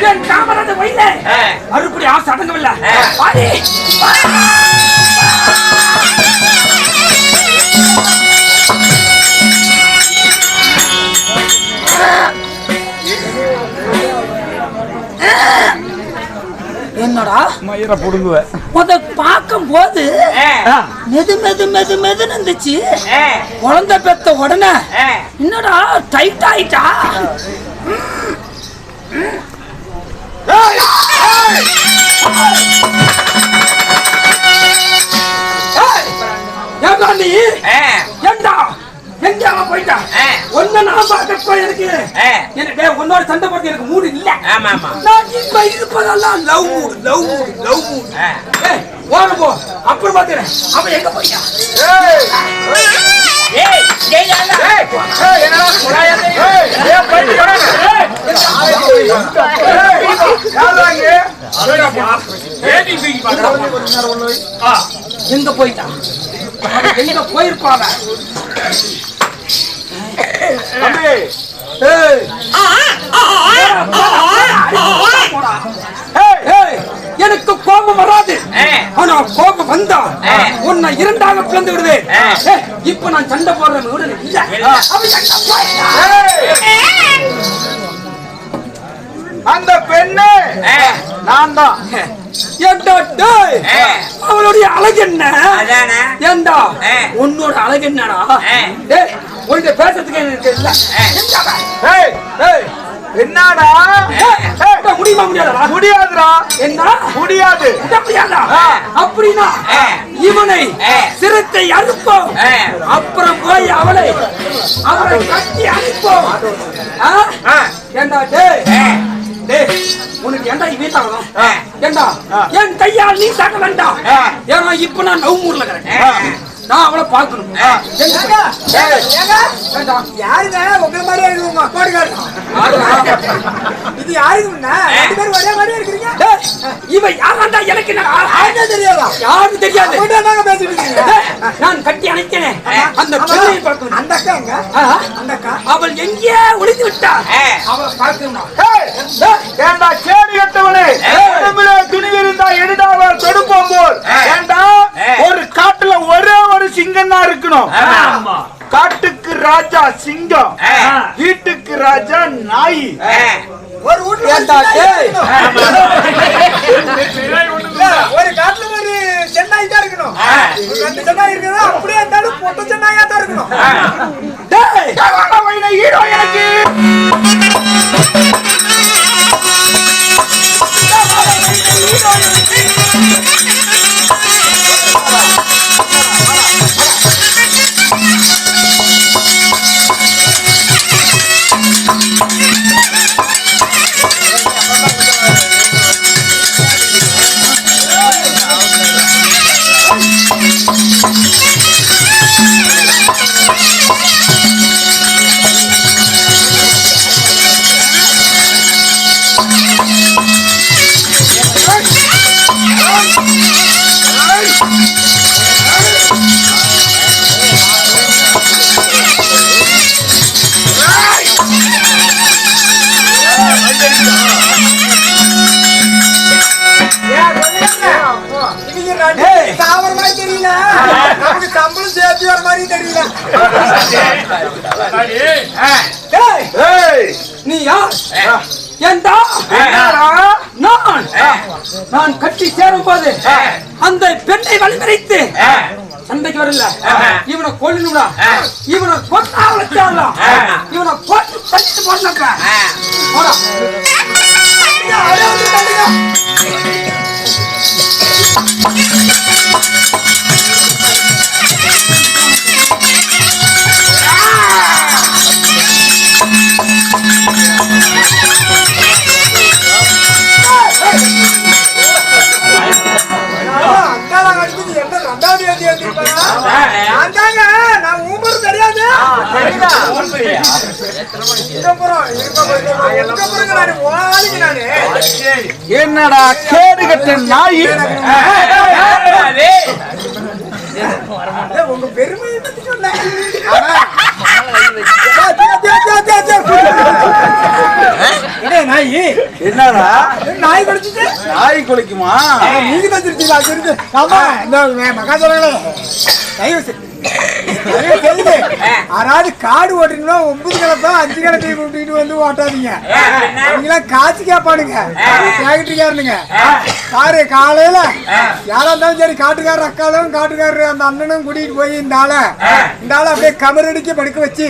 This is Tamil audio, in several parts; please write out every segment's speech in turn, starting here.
என் காமராஜ வயல அறுபடி ஆசை அடங்கவில்லை. என்னடா மயிரை புடுங்குவ முத பார்க்கும் போது மெது மெது மெது மெதுன்னு இருந்துச்சு. குழந்தை பெத்த உடனே என்னடா டைட் ஆயிட்டா? நீ ஏண்டா எங்க போயிட்டா? ஒன்னு நான் பார்க்க எனக்கு எனக்கு உன்னோட சண்டை போட்டு எனக்கு மூடு இல்ல. நான் இப்ப இருப்பதெல்லாம் love mood love mood love mood. ஓட போ அப்புறம் பாத்துறேன். அவன் எங்க போயிட்டா? எங்க போயிட்டா? எங்க போயிருப்பாங்க? எனக்கு கோபம் வராது. ஆனா கோபம் வந்தா உன்னை இரண்டாக பிளந்து விடுவேன். இப்ப நான் சண்டை போடுறேன். அந்த பெண்ணு நான் தான். அவளுடைய அழகு என்ன? ஏண்டா உன்னோட அழகு என்னடா? உன்கிட்ட பேசுறதுக்கு எனக்கு இல்ல. என்னடா முடியுமா? முடியாதா? முடியாதுடா. என்ன முடியாது? முடியாதா? அப்படின்னா இவனை சிரத்தை அனுப்போம். அப்புறம் போய் அவளை கட்டி அனுப்போம். ஏண்டா உனக்கு ஏண்டா வீட்டாகணும்? ஏண்டா என் கையால் நீ சாக்க வேண்டாம். ஏன்னா இப்ப நான் நவ் மூட்ல இருக்கிறேன். நான் அவளை பார்க்கணும். யாருங்க உங்க மாதிரியே இருக்குங்க கோடிக்காரன்? இது யாருக்குன்னா ரெண்டு பேரும் ஒரே மாதிரியே இருக்கிறீங்க. இவ யாராண்டா? எனக்கு என்ன தெரியாதா? யாருக்கு தெரியாது. நான் கட்டி அணைக்கிறேன். அந்த பெண்ணை பார்க்கணும். அந்த அக்கா எங்க? அந்த அக்கா அவள் எங்கே ஒளிந்து விட்டா? அவளை பார்க்கணும். ஏண்டா கேடு கட்டவனே, உடம்புல துணி இருந்தா எடுடாவர் தொடுப்போம் போல். ஏண்டா ஒரு காட்டுல ஒரே ஒரு சிங்கம் தான் இருக்கணும். காட்டுக்கு ராஜா சிங்கம், வீட்டுக்கு ராஜா நாய். ஒரு வீட்டுல ஒரு காட்டுல ஒரு சென்னாய் தான் இருக்கணும். ரெண்டு சென்னாய் இருக்குதா? அப்படியே இருந்தாலும் பொட்ட சென்னாயா தான் இருக்கணும். ஹீரோ எனக்கு சம்பளம் சேர்த்து வர மாதிரி தெரியல. நீ யார்? ஏண்டா நான் கட்டி சேரும் போது அந்த பெண்ணை வழிமறைத்து சண்டைக்கு வரல. இவனை கொல்லுடா. இவனை கொட்டாவலாம். இவனை கொட்டு கட்டி போடா. நான் ஊம்பர் தெரியாது. என்னடா கேடு கட்ட நாய்? உங்க பெருமையை பத்தி சொன்ன நாய் என்னடா நாய் குடிச்சிட்டு நாய் குளிக்குமா? நீங்க தான் திருச்சிங்களா? தெரிஞ்சு ஆமா இந்த மகா சொல்லுங்களே யாராவது காடு ஓட்டுறீங்களோ 9 கிழப்ப 5 கிழப்பை கூட்டிட்டு வந்து ஓட்டாதீங்க. நீங்களாம் காய்ச்சி கேப்பானுங்க கேட்டுருக்காருங்க. பாரு காலையில யாரா இருந்தாலும் சரி காட்டுக்காரர் அக்காலும் காட்டுக்காரர் அந்த அண்ணனும் கூட்டிட்டு போய் இந்த ஆளை அப்படியே கமரடிக்க படுக்க வச்சு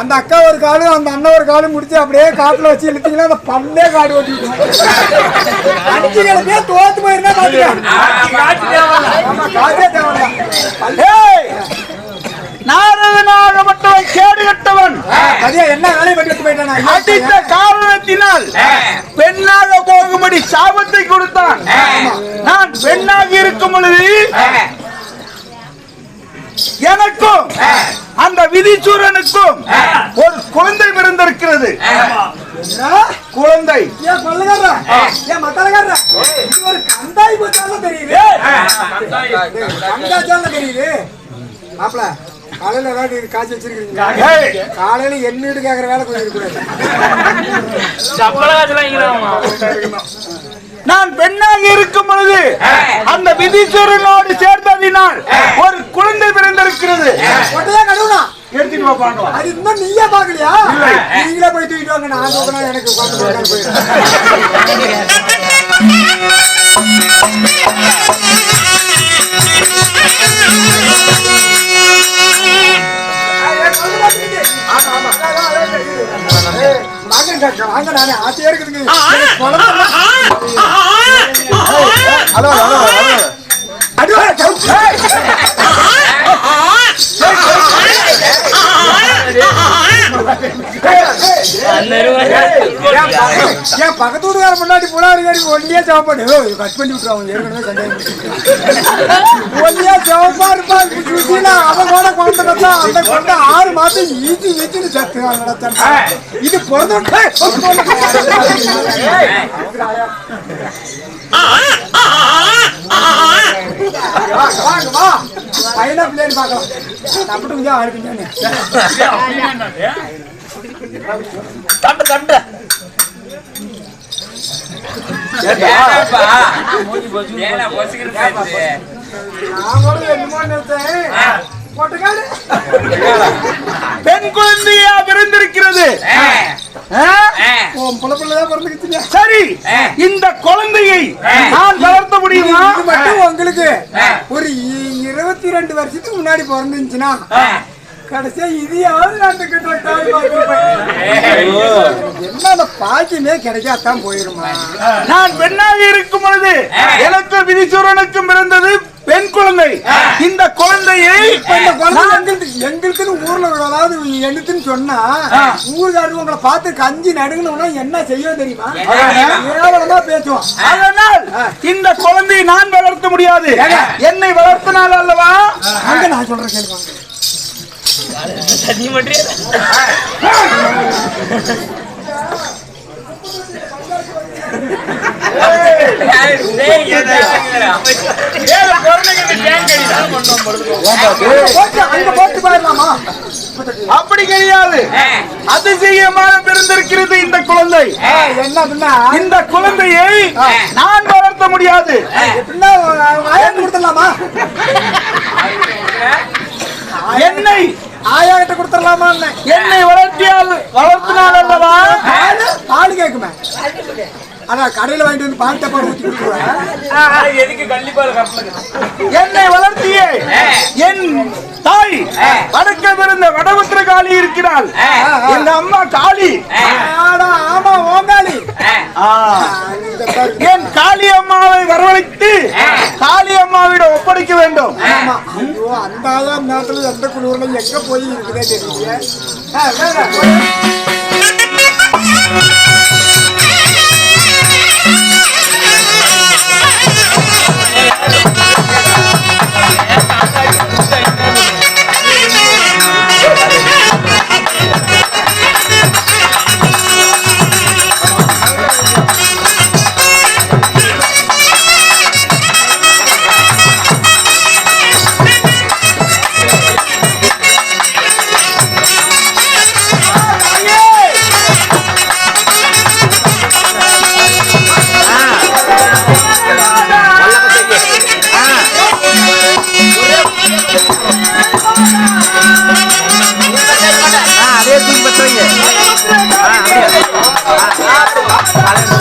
அந்த அக்கா ஒரு காலும் அந்த அண்ணன் ஒரு காலும் முடிச்சு அப்படியே காட்டுல வச்சு இழுத்தீங்கன்னா அந்த பல்லே காடு ஓட்டிட்டு 5 கிழப்பையே தோத்து போயிருந்தா நாரதனாகப்பட்டவன் கேடு கட்டவன் என்ன வேலை பட்டு போயிட்டான். அடித்த காரணத்தினால் பெண்ணாக போகும்படி சாபத்தை கொடுத்தான். நான் பெண்ணாக இருக்கும் பொழுது எனக்கும் அந்த விதிச்சூரனுக்கும் ஒரு குழந்தை பிறந்திருக்கிறது. குழந்தை தெரியுது மாப்பிள. காலையில ஏதாவது காய்ச்சி வச்சிருக்கீங்க? காலையில என்ன வீடு கேக்குற வேலை கொஞ்சம் இருக்கக்கூடாது. நான் பெண்ணாக இருக்கும் பொழுது அந்த விதிச்சூரனோடு சேர்ந்ததினால் ஒரு குழந்தை பிறந்திருக்கிறது. எடுத்துட்டு பாக்கலாம். அது இன்னும் நீயே பாக்கலையா? நீங்களே போய் தூக்கிட்டு வாங்க. நான் போனா எனக்கு வாங்க நானே ஆசையா இருக்குதுங்க. ஹலோ ஹலோ என் பக்கத்து வீட்டுக்கார முன்னாடி புலாரி ஒல்லியா சாப்பாடு கட் பண்ணி விட்டுருவாங்க. ஏற்கனவே சந்தேகம் ஒல்லியா சிவப்பா இருப்பா சுத்தினா அவன் கூட குழந்தை அந்த குழந்தை 6 மாசம் ஈச்சுன்னு சத்துவாங்க. இது பிறந்த வாங்க வா பையனா பிள்ளைன்னு பார்க்கலாம். அப்படி கொஞ்சம் ஆடுக்குங்க. பெண் குழந்தையா பிறந்திருக்கிறது. சரி, இந்த குழந்தையை நான் வளர்த்த முடியுமா? மட்டும் உங்களுக்கு ஒரு 22 வருஷத்துக்கு முன்னாடி பிறந்துச்சுன்னா கடைசியா இதையாவது என்ன பாக்கியமே கிடைக்காதான் போயிருமா? நான் பெண்ணாக இருக்கும் பொழுது எனக்கு விதிச்சூரனுக்கும் பிறந்தது பெண் குழந்தை. இந்த குழந்தையை எங்களுக்குன்னு ஊர்ல அதாவது எடுத்துன்னு சொன்னா ஊருக்காரங்க உங்களை பார்த்து கஞ்சி நடுங்கணும்னா என்ன செய்ய தெரியுமா? ஏவலமா பேசுவோம். அதனால் இந்த குழந்தையை நான் வளர்த்த முடியாது. என்னை வளர்த்தனால் அல்லவா? அங்க நான் சொல்றேன் கேள்வி. அப்படி கிடையாது. அதிசயமாக பிறந்திருக்கிறது இந்த குழந்தை. என்ன இந்த குழந்தையை நான் வளர்த்த முடியாது. கொடுத்துடலாமா? என்னை ஆயாகிட்ட கொடுத்துடலாமா? என்னை வளர்த்தினால் அல்லவா பால் கேக்குமே. அதான் கடையில வாங்கிட்டு வந்து பால் டப்பா ஊத்தி கொடுத்துருவேன். என்னை வளர்த்தியே என் தாய் வடக்க பிறந்த வடபத்திர காளி இருக்கிறாள். எங்க அம்மா காளி. ஆமா ஓங்காளி. என் காளி அம்மாவை வரவழைத்து காளி அம்மாவிடம் ஒப்படைக்க வேண்டும். அந்த ஆயாம் நேரத்துல எந்த குழுவுல எங்க போய் இருக்குதே தெரியல. பலன்